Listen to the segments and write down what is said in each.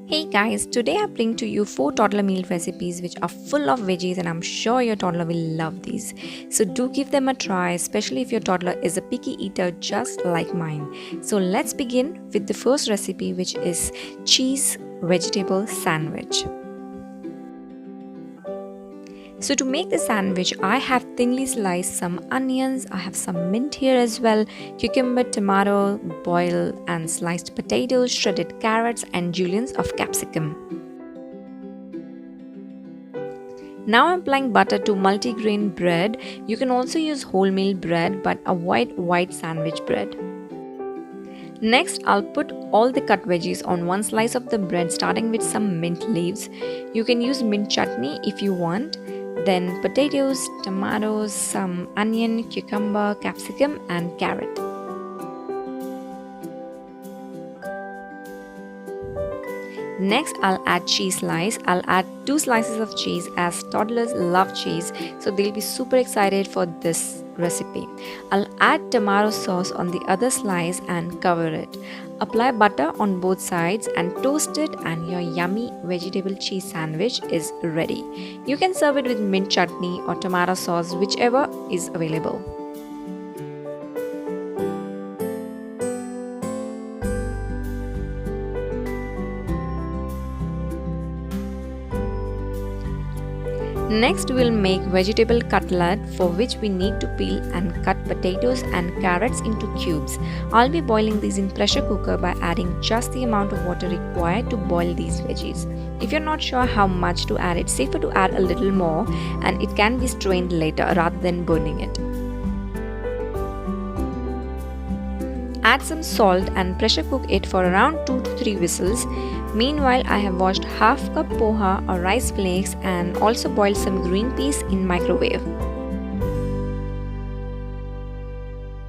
Hey guys, today I bring to you 4 toddler meal recipes which are full of veggies and I'm sure your toddler will love these. So do give them a try, especially if your toddler is a picky eater just like mine. So let's begin with the first recipe, which is cheese vegetable sandwich. So to make the sandwich, I have thinly sliced some onions, I have some mint here as well, cucumber, tomato, boiled and sliced potatoes, shredded carrots and juliennes of capsicum. Now I'm applying butter to multigrain bread. You can also use wholemeal bread but avoid white sandwich bread. Next, I'll put all the cut veggies on one slice of the bread, starting with some mint leaves. You can use mint chutney if you want. Then potatoes, tomatoes, some onion, cucumber, capsicum and carrot. Next, I'll add cheese slice. I'll add 2 slices of cheese as toddlers love cheese, so they'll be super excited for this recipe. I'll add tomato sauce on the other slice and cover it. Apply butter on both sides and toast it, and your yummy vegetable cheese sandwich is ready. You can serve it with mint chutney or tomato sauce, whichever is available. Next, we'll make vegetable cutlet, for which we need to peel and cut potatoes and carrots into cubes. I'll be boiling these in pressure cooker by adding just the amount of water required to boil these veggies. If you're not sure how much to add, it's safer to add a little more and it can be strained later rather than burning it. Add some salt and pressure cook it for around 2 to 3 whistles. Meanwhile, I have washed half cup poha or rice flakes and also boiled some green peas in microwave.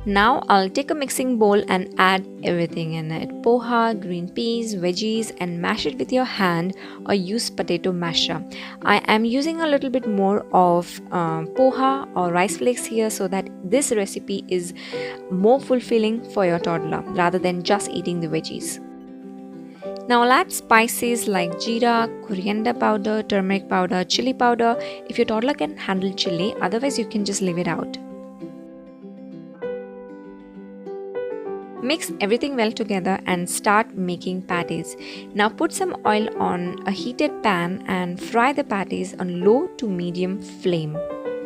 Now I'll take a mixing bowl and add everything in it: poha, green peas, veggies, and mash it with your hand or use potato masher. I am using a little bit more of poha or rice flakes here so that this recipe is more fulfilling for your toddler rather than just eating the veggies. Now I'll add spices like jeera, coriander powder, turmeric powder, chili powder if your toddler can handle chili, otherwise you can just leave it out. Mix everything well together and start making patties. Now put some oil on a heated pan and fry the patties on low to medium flame.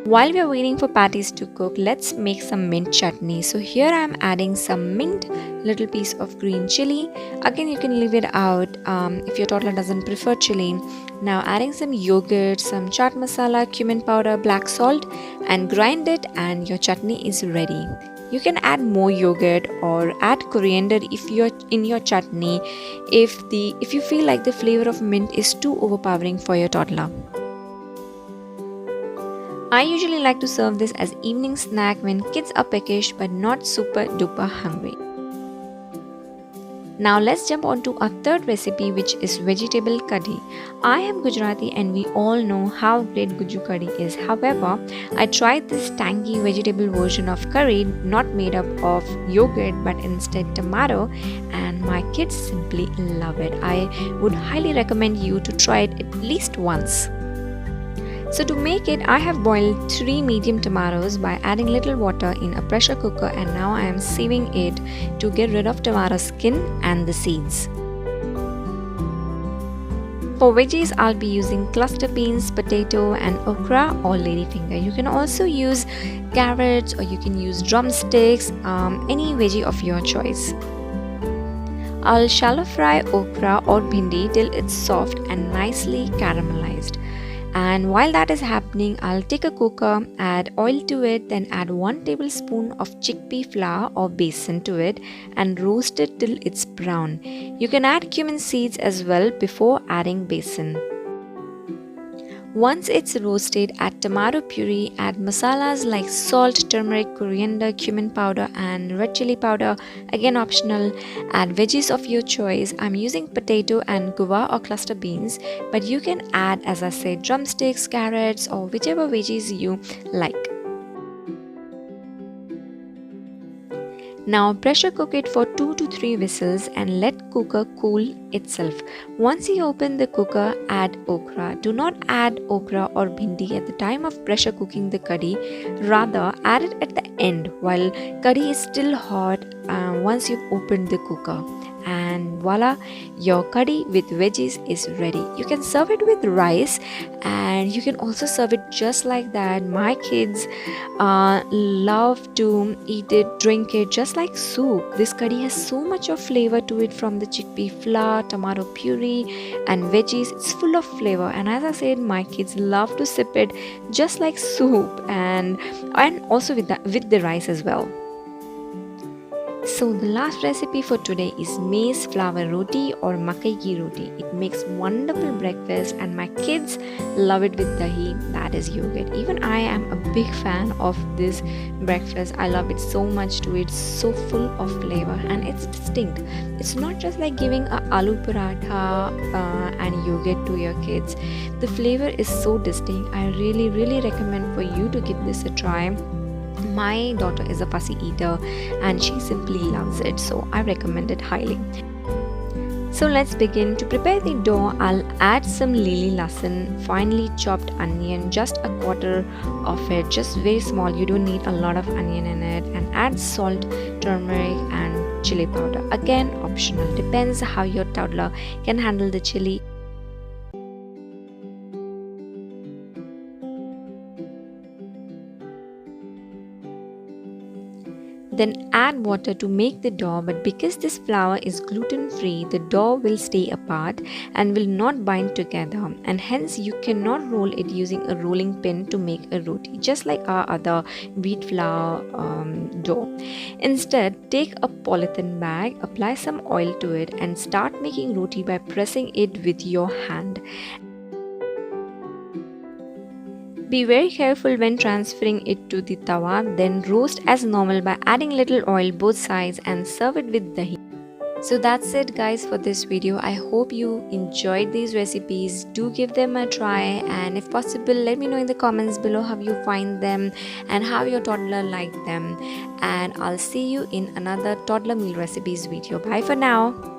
While we are waiting for patties to cook, let's make some mint chutney. So here I am adding some mint, little piece of green chili. Again, you can leave it out if your toddler doesn't prefer chili. Now adding some yogurt, some chaat masala, cumin powder, black salt and grind it, and your chutney is ready. You can add more yogurt or add coriander if you're in your chutney if you feel like the flavor of mint is too overpowering for your toddler. I usually like to serve this as evening snack when kids are peckish but not super duper hungry. Now let's jump on to our third recipe, which is vegetable curry. I am Gujarati and we all know how great guju curry is. However, I tried this tangy vegetable version of curry not made up of yogurt but instead tomato, and my kids simply love it. I would highly recommend you to try it at least once. So to make it, I have boiled 3 medium tomatoes by adding little water in a pressure cooker, and now I am sieving it to get rid of tomato skin and the seeds. For veggies, I'll be using cluster beans, potato and okra or ladyfinger. You can also use carrots or you can use drumsticks, any veggie of your choice. I'll shallow fry okra or bhindi till it's soft and nicely caramelized. And while that is happening, I'll take a cooker, add oil to it, then add 1 tablespoon of chickpea flour or besan to it and roast it till it's brown. You can add cumin seeds as well before adding besan. Once it's roasted, add tomato puree, add masalas like salt, turmeric, coriander, cumin powder and red chili powder, again optional. Add veggies of your choice. I'm using potato and guava or cluster beans, but you can add, as I said, drumsticks, carrots or whichever veggies you like. Now pressure cook it for 2 to 3 whistles and let cooker cool itself. Once you open the cooker, add okra. Do not add okra or bhindi at the time of pressure cooking the curry. Rather, add it at the end while curry is still hot once you've opened the cooker. And voila, your curry with veggies is ready. You can serve it with rice and you can also serve it just like that. My kids love to eat it, drink it just like soup. This curry has so much of flavor to it from the chickpea flour, tomato puree and veggies. It's full of flavor, and as I said, my kids love to sip it just like soup and also with the rice as well. So the last recipe for today is maize flour roti or makai ki roti. It makes wonderful breakfast and my kids love it with dahi, that is yogurt. Even I am a big fan of this breakfast. I love it so much too. It's so full of flavor and it's distinct. It's not just like giving a aloo paratha and yogurt to your kids. The flavor is so distinct. I really recommend for you to give this a try. My daughter is a fussy eater and she simply loves it, so I recommend it highly. So let's begin. To prepare the dough, I'll add some lili lasan, finely chopped onion, just a quarter of it, just very small. You don't need a lot of onion in it, and add salt, turmeric and chili powder. Again, optional, depends how your toddler can handle the chili. Then add water to make the dough, but because this flour is gluten free, the dough will stay apart and will not bind together, and hence you cannot roll it using a rolling pin to make a roti, just like our other wheat flour dough. Instead, take a polythene bag, apply some oil to it and start making roti by pressing it with your hand. Be very careful when transferring it to the tawa, then roast as normal by adding little oil both sides and serve it with dahi. So that's it guys for this video. I hope you enjoyed these recipes. Do give them a try, and if possible let me know in the comments below how you find them and how your toddler liked them. And I'll see you in another toddler meal recipes video. Bye for now.